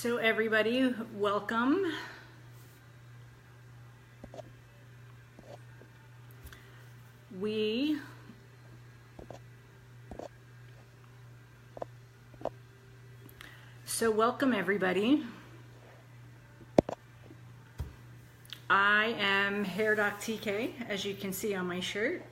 So everybody, welcome. Welcome everybody. I am HairDoc TK, as you can see on my shirt.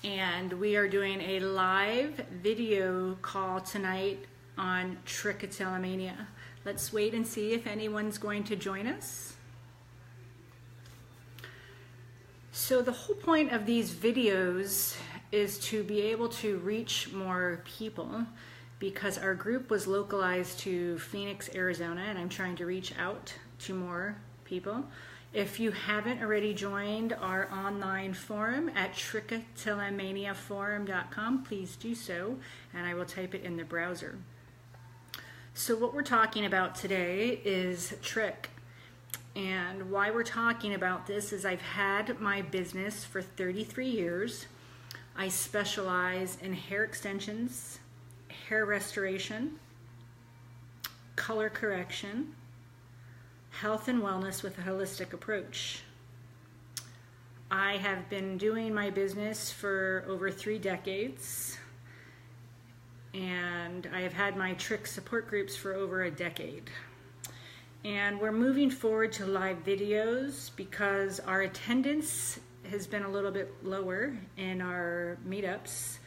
And we are doing a live video call tonight on Trichotillomania. Let's wait and see if anyone's going to join us. So the whole point of these videos is to be able to reach more people, because our group was localized to Phoenix, Arizona, and I'm trying to reach out to more people. If you haven't already joined our online forum at trichotillomaniaforum.com, please do so, and I will type it in the browser. So what we're talking about today is trich. And why we're talking about this is I've had my business for 33 years. I specialize in hair extensions, hair restoration, color correction, health and wellness with a holistic approach. I have been doing my business for over 3 decades, and I have had my trich support groups for over a decade. And we're moving forward to live videos because our attendance has been a little bit lower in our meetups,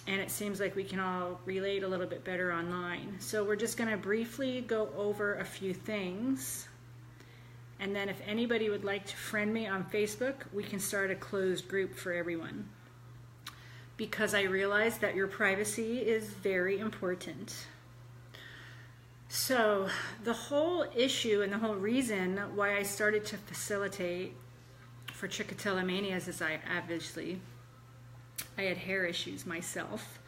and it seems like we can all relate a little bit better online. So we're just going to briefly go over a few things, and then if anybody would like to friend me on Facebook, we can start a closed group for everyone, because I realize that your privacy is very important. So the whole issue and the whole reason why I started to facilitate for Trichotillomania is I had hair issues myself.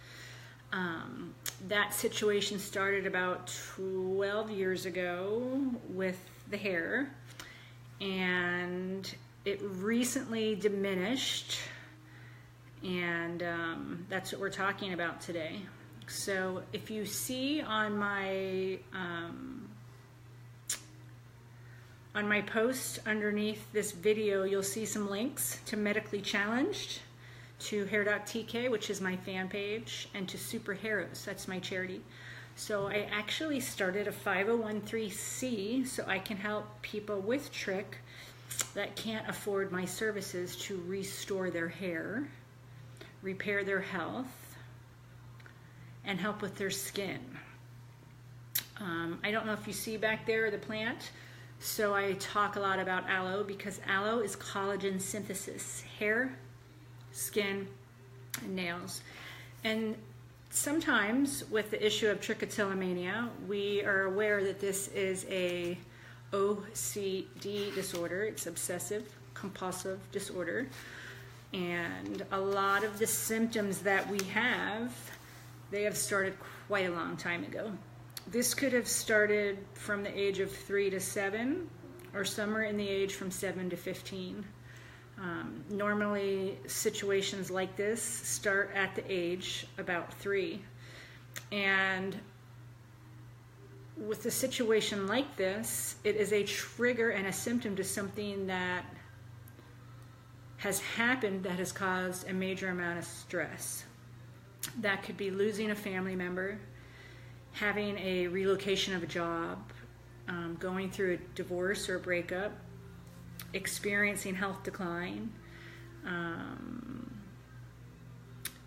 That situation started about 12 years ago with the hair, and it recently diminished, and that's what we're talking about today. So if you see on my post underneath this video, you'll see some links to Medically Challenged, to HairDoc TK, which is my fan page, and to Super HairLoss, that's my charity. So I actually started a 501(c) so I can help people with trich that can't afford my services to restore their hair, repair their health, and help with their skin. I don't know if you see back there the plant. So I talk a lot about aloe because aloe is collagen synthesis, hair, skin, and nails. And sometimes with the issue of trichotillomania, we are aware that this is a OCD disorder. It's obsessive compulsive disorder. And a lot of the symptoms that we have, they have started quite a long time ago. This could have started from the age of 3 to 7, or somewhere in the age from 7 to 15. Normally, situations like this start at the age about 3. And with a situation like this, it is a trigger and a symptom to something that has happened that has caused a major amount of stress. That could be losing a family member, having a relocation of a job, going through a divorce or a breakup, experiencing health decline,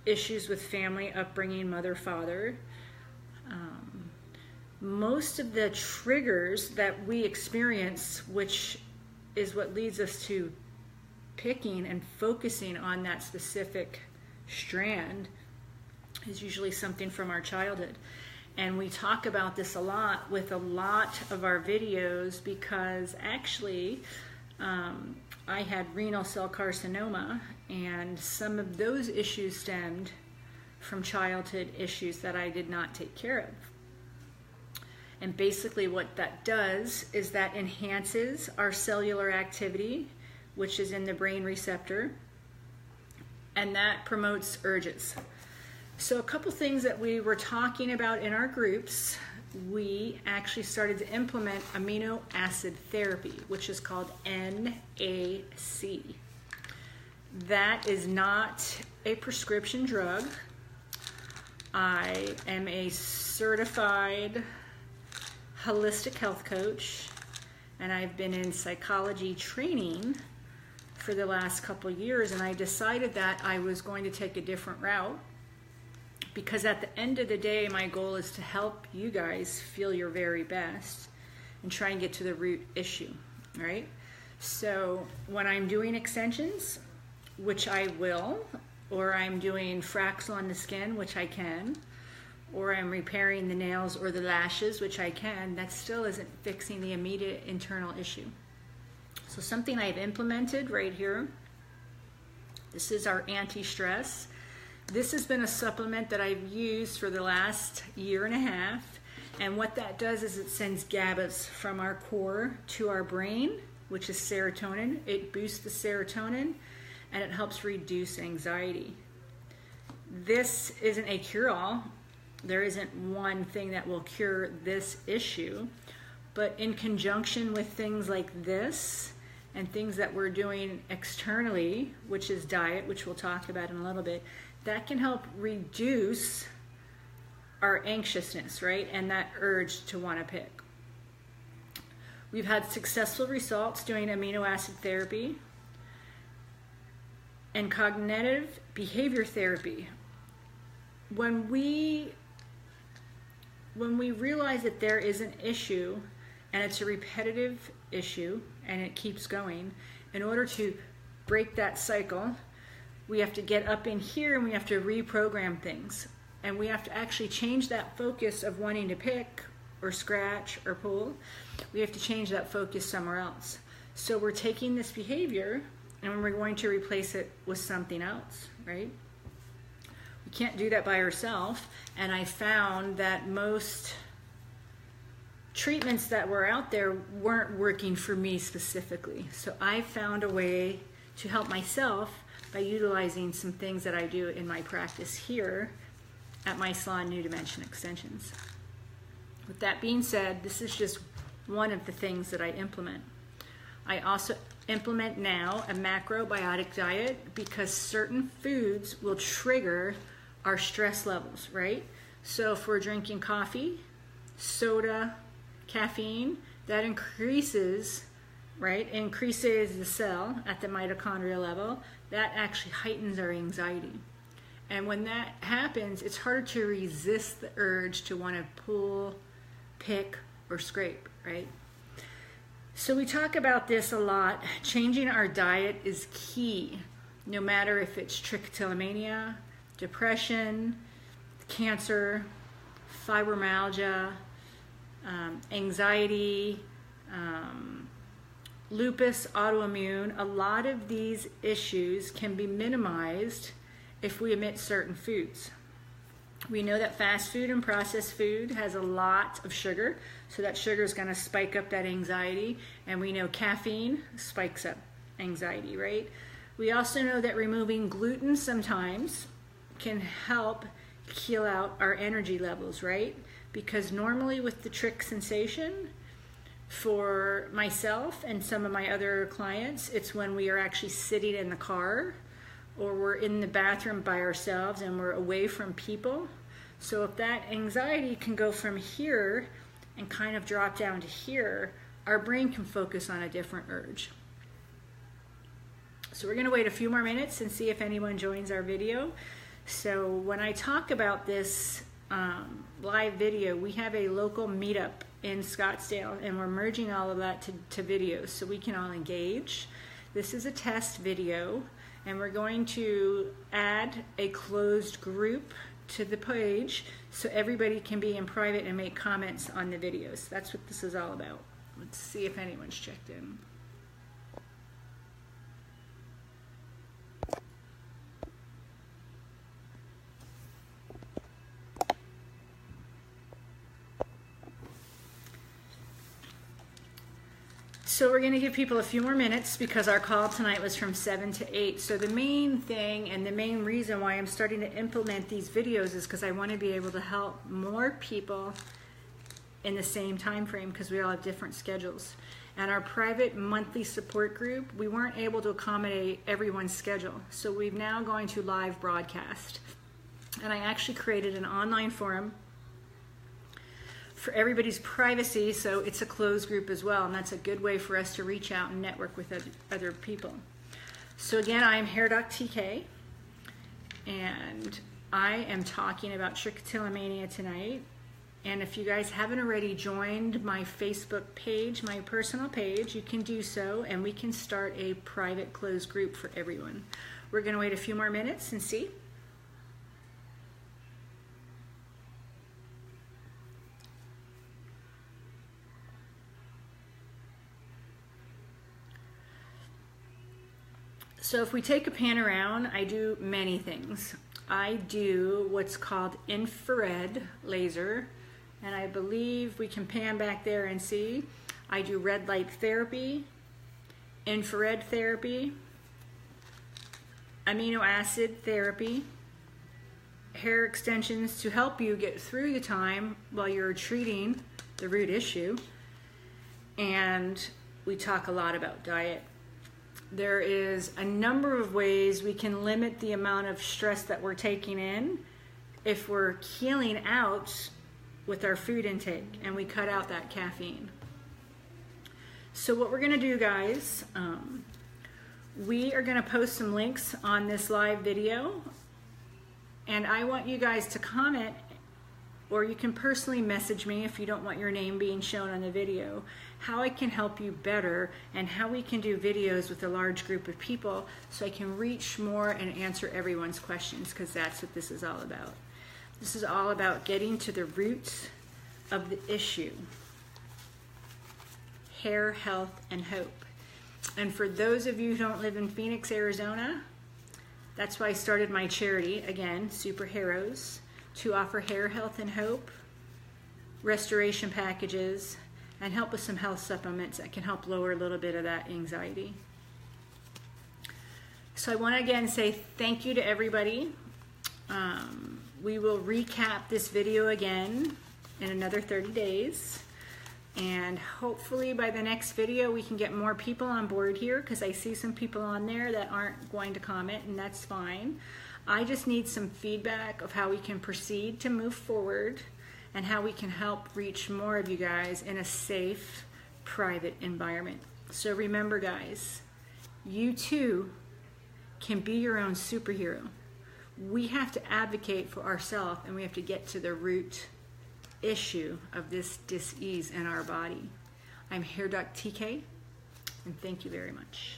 issues with family upbringing, mother, father. Most of the triggers that we experience, which is what leads us to picking and focusing on that specific strand, is usually something from our childhood. And we talk about this a lot with a lot of our videos because actually I had renal cell carcinoma, and some of those issues stemmed from childhood issues that I did not take care of. And basically what that does is that enhances our cellular activity, which is in the brain receptor, and that promotes urges. So a couple things that we were talking about in our groups, we actually started to implement amino acid therapy, which is called NAC. That is not a prescription drug. I am a certified holistic health coach, and I've been in psychology training for the last couple years, and I decided that I was going to take a different route, because at the end of the day, my goal is to help you guys feel your very best and try and get to the root issue, right? So when I'm doing extensions, which I will, or I'm doing Fraxel on the skin, which I can, or I'm repairing the nails or the lashes, which I can, that still isn't fixing the immediate internal issue. So something I've implemented right here, this is our anti-stress. This has been a supplement that I've used for the last year and a half, and what that does is it sends GABAs from our core to our brain, which is serotonin. It boosts the serotonin, and it helps reduce anxiety. This isn't a cure-all. There isn't one thing that will cure this issue, but in conjunction with things like this and things that we're doing externally, which is diet, which we'll talk about in a little bit, that can help reduce our anxiousness, right? And that urge to want to pick. We've had successful results doing amino acid therapy and cognitive behavior therapy. When we realize that there is an issue and it's a repetitive issue and it keeps going, in order to break that cycle, we have to get up in here and we have to reprogram things. And we have to actually change that focus of wanting to pick or scratch or pull. We have to change that focus somewhere else. So we're taking this behavior and we're going to replace it with something else, right? We can't do that by ourselves. And I found that most treatments that were out there weren't working for me specifically. So I found a way to help myself by utilizing some things that I do in my practice here at my salon, New Dimension Extensions. With that being said, this is just one of the things that I implement. I also implement now a macrobiotic diet because certain foods will trigger our stress levels, right? So if we're drinking coffee, soda, caffeine, that increases, right? Increases the cell at the mitochondrial level. That actually heightens our anxiety. And when that happens, it's harder to resist the urge to want to pull, pick, or scrape, right? So we talk about this a lot. Changing our diet is key, no matter if it's trichotillomania, depression, cancer, fibromyalgia, anxiety, lupus, autoimmune. A lot of these issues can be minimized if we omit certain foods. We know that fast food and processed food has a lot of sugar, so that sugar is going to spike up that anxiety, and we know caffeine spikes up anxiety, right? We also know that removing gluten sometimes can help heal out our energy levels, right? Because normally with the trick sensation, for myself and some of my other clients, it's when we are actually sitting in the car or we're in the bathroom by ourselves and we're away from people. So if that anxiety can go from here and kind of drop down to here, our brain can focus on a different urge. So we're going to wait a few more minutes and see if anyone joins our video. So when I talk about this live video, we have a local meetup in Scottsdale, and we're merging all of that to videos so we can all engage. This is a test video, and we're going to add a closed group to the page so everybody can be in private and make comments on the videos. That's what this is all about. Let's see if anyone's checked in. So we're going to give people a few more minutes because our call tonight was from 7 to 8. So the main thing and the main reason why I'm starting to implement these videos is because I want to be able to help more people in the same time frame, because we all have different schedules. And our private monthly support group, we weren't able to accommodate everyone's schedule. So we've now going to live broadcast. And I actually created an online forum for everybody's privacy, so it's a closed group as well, and that's a good way for us to reach out and network with other people. So again, I'm HairDoc TK, and I am talking about Trichotillomania tonight. And if you guys haven't already joined my Facebook page, my personal page, you can do so, and we can start a private closed group for everyone. We're going to wait a few more minutes and see. So if we take a pan around, I do many things. I do what's called infrared laser, and I believe we can pan back there and see. I do red light therapy, infrared therapy, amino acid therapy, hair extensions to help you get through the time while you're treating the root issue, and we talk a lot about diet. There is a number of ways we can limit the amount of stress that we're taking in if we're healing out with our food intake and we cut out that caffeine. So what we're going to do, guys, we are going to post some links on this live video, and I want you guys to comment, or you can personally message me if you don't want your name being shown on the video, how I can help you better and how we can do videos with a large group of people so I can reach more and answer everyone's questions, because that's what this is all about. This is all about getting to the roots of the issue. Hair, health, and hope. And for those of you who don't live in Phoenix, Arizona, that's why I started my charity, again, Super Heroes, to offer hair, health, and hope, restoration packages, and help with some health supplements that can help lower a little bit of that anxiety. So I want to again say thank you to everybody. We will recap this video again in another 30 days. And hopefully by the next video we can get more people on board here, because I see some people on there that aren't going to comment, and that's fine. I just need some feedback of how we can proceed to move forward and how we can help reach more of you guys in a safe, private environment. So remember, guys, you too can be your own superhero. We have to advocate for ourselves, and we have to get to the root issue of this dis-ease in our body. I'm HairDoc TK, and thank you very much.